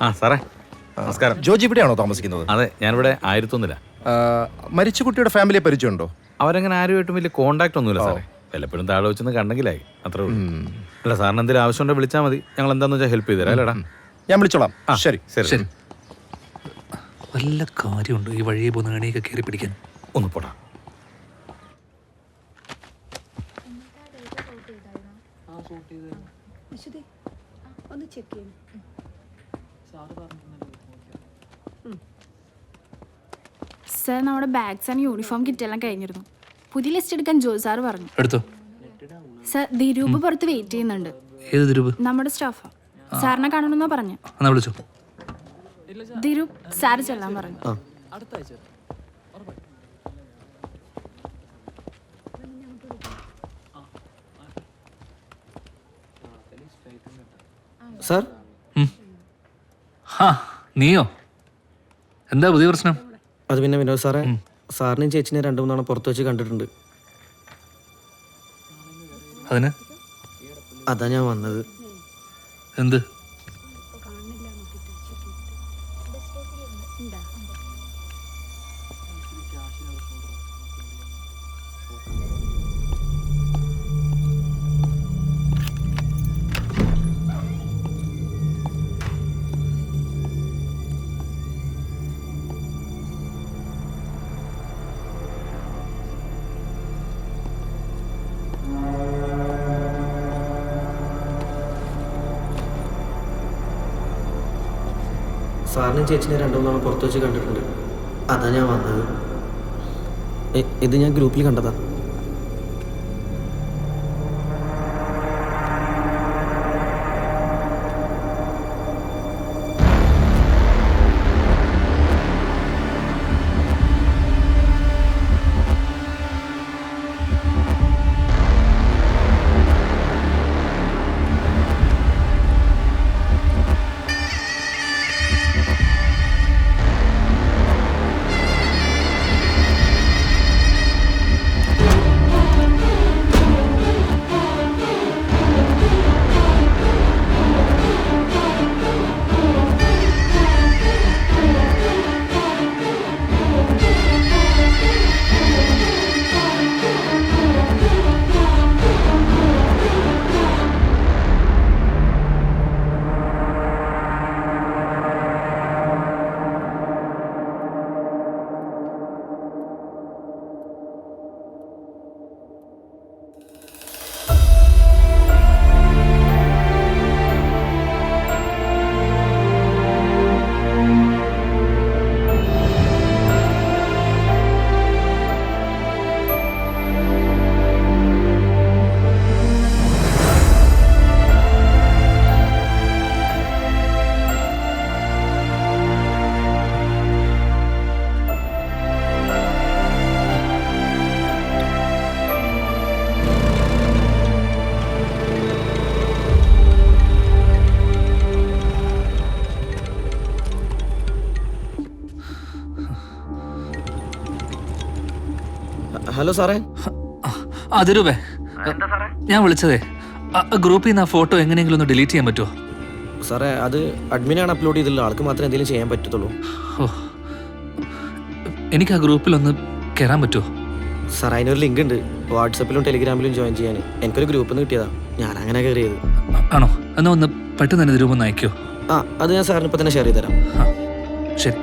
ആ സാറേ നമസ്കാരം. ജോജി ഇവിടെയാണോ താമസിക്കുന്നത്? അതെ, ഞാനിവിടെ 1001. മരിച്ച കുട്ടിയുടെ ഫാമിലിയെ പരിചയമുണ്ടോ? അവരങ്ങനെ ആരുമായിട്ടും വലിയ കോണ്ടാക്ട് ഒന്നുമില്ല സാറേ. വല്ലപ്പോഴും താഴെ വെച്ചൊന്ന് കണ്ടെങ്കിലായി, അത്രേ ഉള്ളൂ. അല്ല, സാറിന് എന്തെങ്കിലും ആവശ്യമുണ്ടോ വിളിച്ചാൽ മതി, ഞങ്ങൾ എന്താണെന്ന് വെച്ചാൽ ഹെൽപ്പ് ചെയ്തുതരാം. അല്ലേടാ? ഞാൻ വിളിച്ചോളാം. ശരി ശരി. ശരി. വല്ല കാര്യമുണ്ടോ ഈ വഴിയെ പോകുന്ന കണിയൊക്കെ കയറി പിടിക്കാൻ? ഒന്ന് പോടാ. സാർ, നമ്മുടെ ബാഗ്സ് ആൻഡ് യൂണിഫോം കിറ്റെല്ലാം കഴിഞ്ഞിരുന്നു. പുതിയ ലിസ്റ്റ് എടുക്കാൻ ജോസ് സാർ പറഞ്ഞു. എടുത്തോ. സാർ, ദിരൂപ് പുറത്ത് വെയിറ്റ് ചെയ്യുന്നുണ്ട്. ഏത് ദിരൂപ്? നമ്മുടെ സ്റ്റാഫാ. സാറിനെ കാണണമെന്നാ പറഞ്ഞു. എന്നാ വിളിച്ചോ. ദിരൂപ് സാർ ചെല്ലാൻ പറഞ്ഞു. സാർ, നീയോ? എന്താ പുതിയ പ്രശ്നം? അത് പിന്നെ വിനോദ് സാറേ, സാറിനെയും ചേച്ചിനെ 2-3 തവണ പുറത്ത് വെച്ച് കണ്ടിട്ടുണ്ട്. അതിന് അതാ ഞാൻ വന്നത്. എന്ത്? സാറിനെയും ചേച്ചിനെ 2-3 തവണ പുറത്ത് വെച്ച് കണ്ടിട്ടുണ്ട്. അതാ ഞാൻ വന്നത്. ഇത് ഞാൻ ഗ്രൂപ്പിൽ കണ്ടതാ. ഹലോ സാറേ. അതിരൂപേ, ഞാൻ വിളിച്ചതേ ഗ്രൂപ്പിൽ നിന്ന് ആ ഫോട്ടോ എങ്ങനെയെങ്കിലും ഒന്ന് ഡിലീറ്റ് ചെയ്യാൻ പറ്റുമോ? സാറേ, അത് അഡ്മിനാണ് അപ്ലോഡ് ചെയ്തിട്ടുള്ളത്. ആൾക്ക് മാത്രമേ എന്തെങ്കിലും ചെയ്യാൻ പറ്റത്തുള്ളൂ. ഓ, എനിക്ക് ആ ഗ്രൂപ്പിലൊന്ന് കയറാൻ പറ്റുമോ? സാർ, അതിനൊരു ലിങ്ക് ഉണ്ട്. വാട്സപ്പിലും ടെലിഗ്രാമിലും ജോയിൻ ചെയ്യാൻ. എനിക്കൊരു ഗ്രൂപ്പിൽ നിന്ന് കിട്ടിയതാ, ഞാൻ അങ്ങനെ കയറിയത്. ആണോ? എന്നാൽ ഒന്ന് പെട്ടെന്ന് തന്നെ രൂപം ഒന്ന് അയക്കോ? അത് ഞാൻ സാറിന് ഇപ്പം തന്നെ ഷെയർ ചെയ്ത് തരാം. ശരി.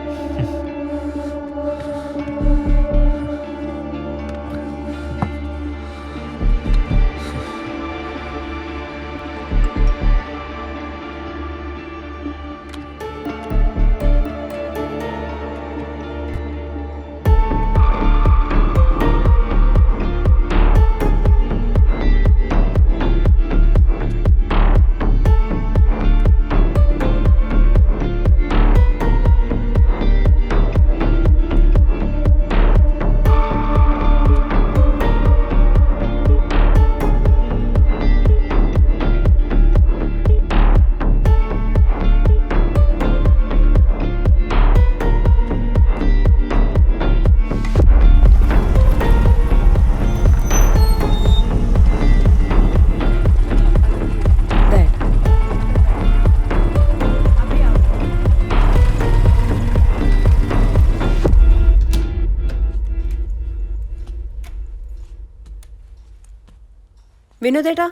വിനോദേട്ടാ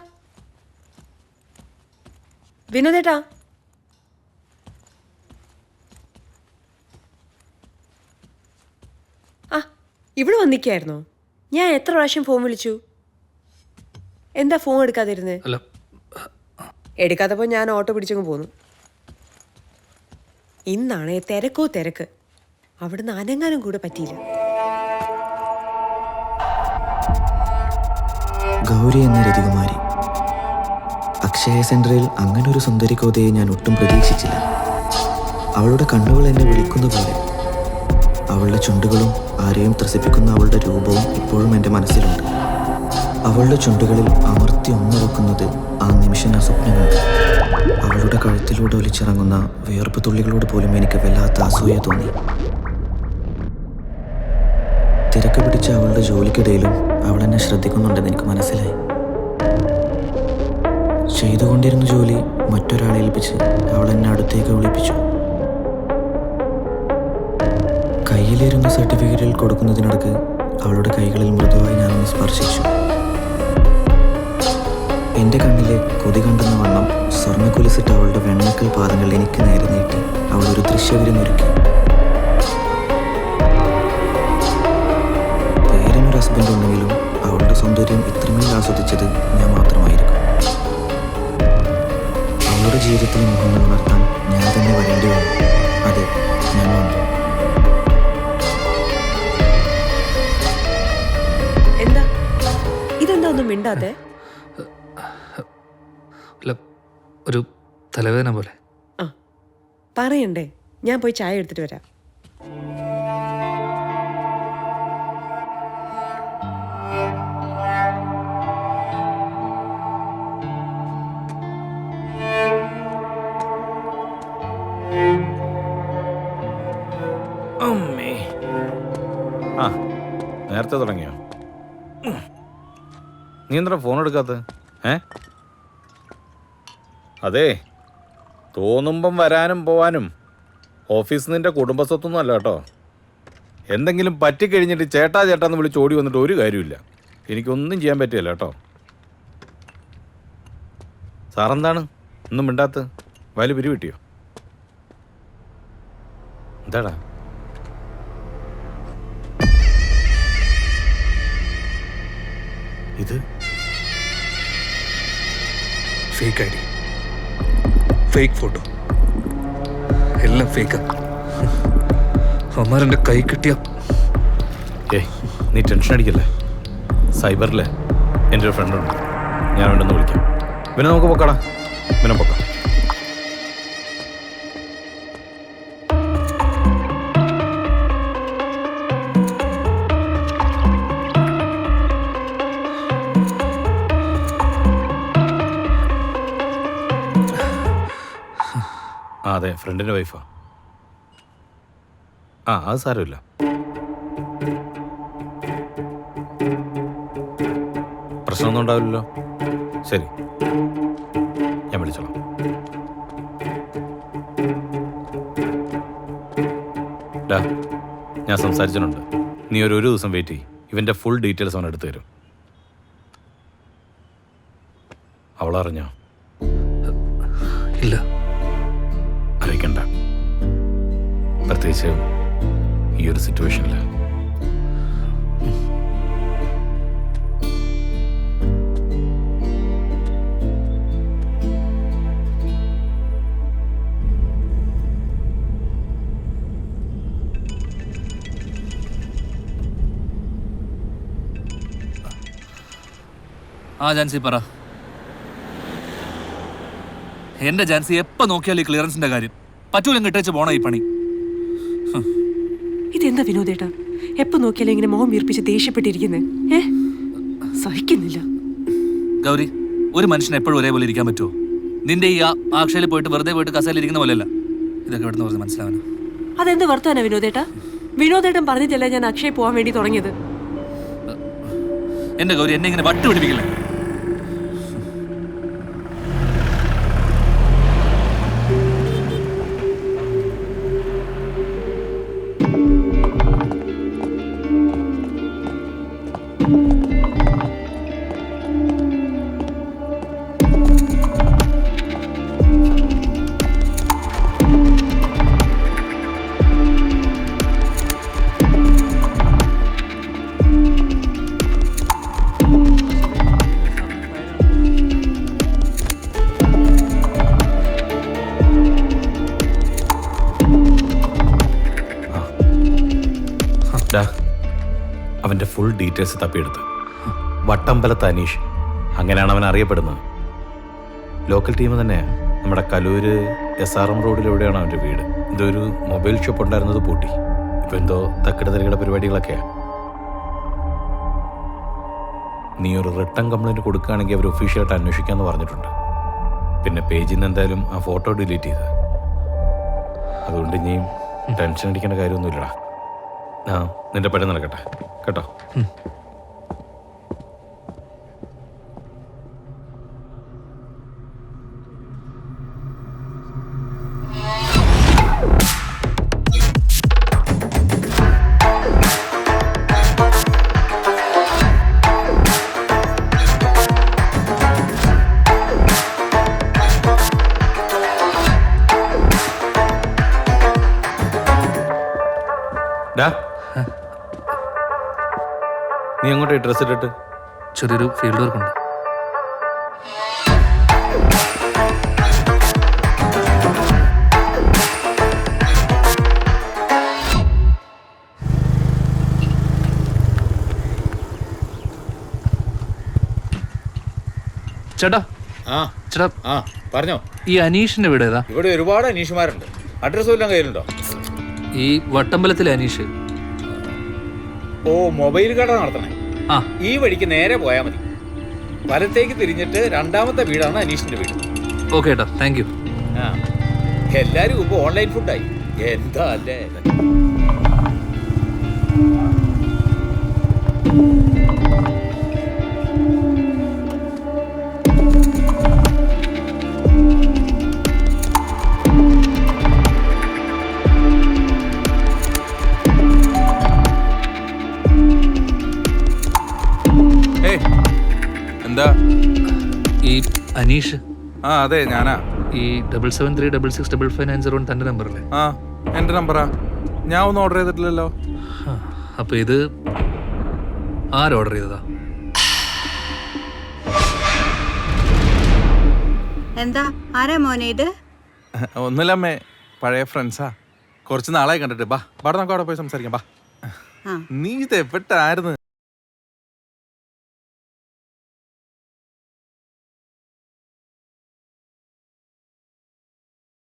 വിനോദേട്ടാ ആ ഇവിടെ വന്നിക്കായിരുന്നോ? ഞാൻ എത്ര പ്രാവശ്യം ഫോൺ വിളിച്ചു. എന്താ ഫോൺ എടുക്കാതിരുന്നേ? അല്ല, എടുക്കാത്തപ്പോൾ ഞാൻ ഓട്ടോ പിടിച്ചങ്ങ് പോന്നു. ഇന്നാണേ തിരക്കോ തിരക്ക്. അവിടുന്ന് അനങ്ങാനും കൂടെ പറ്റിയില്ല. ഗൗരി എന്ന രതികുമാരി. അക്ഷയ സെന്ററിൽ അങ്ങനെ ഒരു സുന്ദരി കോതയെ ഞാൻ ഒട്ടും പ്രതീക്ഷിച്ചില്ല. അവളുടെ കണ്ണുകൾ എന്നെ വിളിക്കുന്ന പോലെ, അവളുടെ ചുണ്ടുകളും ആരെയും ത്രസിപ്പിക്കുന്ന അവളുടെ രൂപവും ഇപ്പോഴും എൻ്റെ മനസ്സിലുണ്ട്. അവളുടെ ചുണ്ടുകളിൽ അമർത്തി ഒന്നുവെക്കുന്നത് ആ നിമിഷം ഞാൻ സ്വപ്നം കണ്ടു. അവളുടെ കഴുത്തിലൂടെ ഒലിച്ചിറങ്ങുന്ന വിയർപ്പ് തുള്ളികളോട് പോലും എനിക്ക് വല്ലാത്ത അസൂയ തോന്നി. തിരക്ക് പിടിച്ച അവളുടെ ജോലിക്കിടയിലും അവൾ എന്നെ ശ്രദ്ധിക്കുന്നുണ്ടെന്ന് എനിക്ക് മനസ്സിലായി. ചെയ്തുകൊണ്ടിരുന്ന ജോലി മറ്റൊരാളെ ഏൽപ്പിച്ച് അവൾ എന്നെ അടുത്തേക്ക് വിളിപ്പിച്ചു. കയ്യിലിരുന്ന സർട്ടിഫിക്കറ്റിൽ കൊടുക്കുന്നതിനിടക്ക് അവളുടെ കൈകളിൽ മൃദുവായി ഞാനൊന്ന് സ്പർശിച്ചു. എൻ്റെ കണ്ണിലെ കൊതി കണ്ടെന്ന വണ്ണം സ്വർണ്ണക്കുലിസിട്ട് അവളുടെ വെണ്ണക്കൽ പാദങ്ങൾ എനിക്ക് നേരെ നീട്ടി അവളൊരു ദൃശ്യവിരുന്നൊരുക്കി. പേരിനൊരു ഹസ്ബൻഡ് ഉണ്ടെങ്കിലും അവളുടെ സൗന്ദര്യം ഇത്രമേൽ ആസ്വദിച്ചത് ഞാൻ മാത്രമായിരിക്കും. അവളുടെ ജീവിതത്തിലെ മുഖങ്ങൾ ഉണർത്താൻ ഞാൻ തന്നെ വരേണ്ടി വന്നു. അതെ, ഞാൻ വന്നു. എന്താ ഇതെന്താ ഒന്നും മിണ്ടാതെ? അല്ല, ഒരു തലവേദന പോലെ. ആ പറയണ്ടേ, ഞാൻ പോയി ചായ എടുത്തിട്ട് വരാം. അമ്മേ. ആ നേരത്തെ തുടങ്ങിയോ? നീ എന്താ ഫോൺ എടുക്കാത്ത? അതെ, തോന്നുമ്പം വരാനും പോവാനും ഓഫീസിൽ നിന്റെ കുടുംബസ്വത്തൊന്നും അല്ല കേട്ടോ. എന്തെങ്കിലും പറ്റിക്കഴിഞ്ഞിട്ട് ചേട്ടാ ചേട്ടാന്ന് വിളിച്ച് ഓടി വന്നിട്ട് ഒരു കാര്യമില്ല. എനിക്കൊന്നും ചെയ്യാൻ പറ്റില്ല കേട്ടോ. സാറെന്താണ് ഒന്നും മിണ്ടാത്ത? വയല് പിരി കിട്ടിയോ? എന്താടാ? ഇത് fake I D, fake photo, എല്ലാം ഫേക്കാ. അമ്മാരെൻ്റെ കൈ കിട്ടിയ നീ ടെൻഷൻ അടിക്കല്ലേ. സൈബറിലെ എൻ്റെ ഒരു ഫ്രണ്ടുണ്ട്, ഞാൻ വേണ്ടൊന്ന് വിളിക്കാം. പിന്നെ നമുക്ക് പൊക്കാടാ, പിന്നെ പൊക്കാം. ആ അതെ, ഫ്രണ്ടിൻ്റെ വൈഫാ. ആ അത് സാരമില്ല. പ്രശ്നമൊന്നും ഉണ്ടാവില്ലല്ലോ. ശരി, ഞാൻ വിളിച്ചോളാം. ഡാ, ഞാൻ സംസാരിച്ചിട്ടുണ്ട്. നീ ഒരു ദിവസം വെയിറ്റ് ചെയ്യും. ഇവൻ്റെ ഫുൾ ഡീറ്റെയിൽസ് അവൻ എടുത്തു തരും. അവളറിഞ്ഞോ? ഇല്ല. അറിയിക്കണ്ട, പ്രത്യേകിച്ച് ഈ ഒരു സിറ്റുവേഷനിൽ. ആ ജാൻസി പറ. എന്റെ ജാൻസി എപ്പോ നോക്കിയാൽ ഈ ക്ലിയറൻസിന്റെ കാര്യം പറ്റൂലും കിട്ടേച്ച് പോണ ഈ പണി. ഇതെന്താ വിനോദേട്ടാ, എപ്പോ നോക്കിയാലും ഇങ്ങനെ മോഹം വീർപ്പിച്ച് ദേഷ്യപ്പെട്ടിരിക്കുന്നേ? സഹിക്കുന്നില്ല. ഗൗരി, ഒരു മനുഷ്യൻ എപ്പോഴും ഒരേപോലെ ഇരിക്കാൻ പറ്റുമോ? നിന്റെ ഈ ആക്ഷയിൽ പോയിട്ട് വെറുതെ പോയിട്ട് കസേരയിൽ ഇരിക്കുന്ന പോലെയല്ല ഇതൊക്കെ ഇവിടുന്ന് പറഞ്ഞ് മനസ്സിലാവാനോ? അതെന്ത് വർത്താനാ വിനോദേട്ടാ? വിനോദേട്ടൻ പറഞ്ഞിട്ടല്ല ഞാൻ അക്ഷയ് പോകാൻ വേണ്ടി തുടങ്ങിയത്. എന്റെ ഗൗരി, എന്നെ ഇങ്ങനെ വട്ട് പിടിപ്പിക്കില്ലേ? ഡാ, അവൻ്റെ ഫുൾ ഡീറ്റെയിൽസ് തപ്പിയെടുത്ത്. വട്ടമ്പലത്ത് അനീഷ്, അങ്ങനെയാണ് അവൻ അറിയപ്പെടുന്നത്. ലോക്കൽ ടീം തന്നെയാണ്. നമ്മുടെ കലൂര് SRM റോഡിലെവിടെയാണ് അവൻ്റെ വീട്. എന്തോ ഒരു മൊബൈൽ ഷോപ്പ് ഉണ്ടായിരുന്നത് പൂട്ടി. ഇപ്പം എന്തോ തക്കിട തരികയുടെ പരിപാടികളൊക്കെയാണ്. നീ ഒരു റിട്ടേൺ കംപ്ലൈൻറ്റ് കൊടുക്കുകയാണെങ്കിൽ അവർ ഒഫീഷ്യലായിട്ട് അന്വേഷിക്കാമെന്ന് പറഞ്ഞിട്ടുണ്ട്. പിന്നെ പേജിൽ നിന്ന് എന്തായാലും ആ ഫോട്ടോ ഡിലീറ്റ് ചെയ്ത്. അതുകൊണ്ട് ഇനിയും ടെൻഷൻ അടിക്കേണ്ട കാര്യമൊന്നുമില്ലടാ. ആ, നിന്റെ പണി നടക്കട്ടെ കേട്ടോ. ഡാ, നീ അങ്ങോട്ട് ഡ്രസ് ഇട്ടിട്ട്. ചെറിയൊരു ഫീൽഡ് വർക്ക് ഉണ്ട്. ചേട്ടാ ചേട്ടാ, പറഞ്ഞോ. ഈ അനീഷിന്റെ വീട് ഏതാ? ഇവിടെ ഒരുപാട് അനീഷുമാരുണ്ട്. അഡ്രസ് വല്ലതും കയ്യിലുണ്ടോ? ഈ വട്ടമ്പലത്തിലെ അനീഷ്. ഓ, മൊബൈൽ കട നടത്തണേ. ആ, ഈ വഴിക്ക് നേരെ പോയാൽ മതി. വലത്തേക്ക് തിരിഞ്ഞിട്ട് രണ്ടാമത്തെ വീടാണ് അനീഷിന്റെ വീട്. ഓക്കെ ഏട്ടാ, താങ്ക് യു. ആ, എല്ലാരും ഇപ്പൊ ഓൺലൈൻ ഫുഡായി. എന്താ അല്ലേ? എന്താ? ഈ അനീഷ്. ആ അതെ, ഞാനാ. ഈ 7736659501 തന്റെ നമ്പർ അല്ലേ? ആ, എൻ്റെ നമ്പറാ. ഞാൻ ഒന്നും ഓർഡർ ചെയ്തിട്ടില്ലല്ലോ. അപ്പൊ ഇത് ആര് ഓർഡർ ചെയ്തതാ? എന്താ ആരാ മോനെ ഇത്? ഒന്നുമില്ലമ്മേ, പഴയ ഫ്രണ്ട്സാ. കുറച്ച് നാളായി കണ്ടിട്ട്. ബാ, നമുക്ക് അവിടെ പോയി സംസാരിക്കാം. ബാ. നീ ഇത് എവിട്ടായിരുന്നു?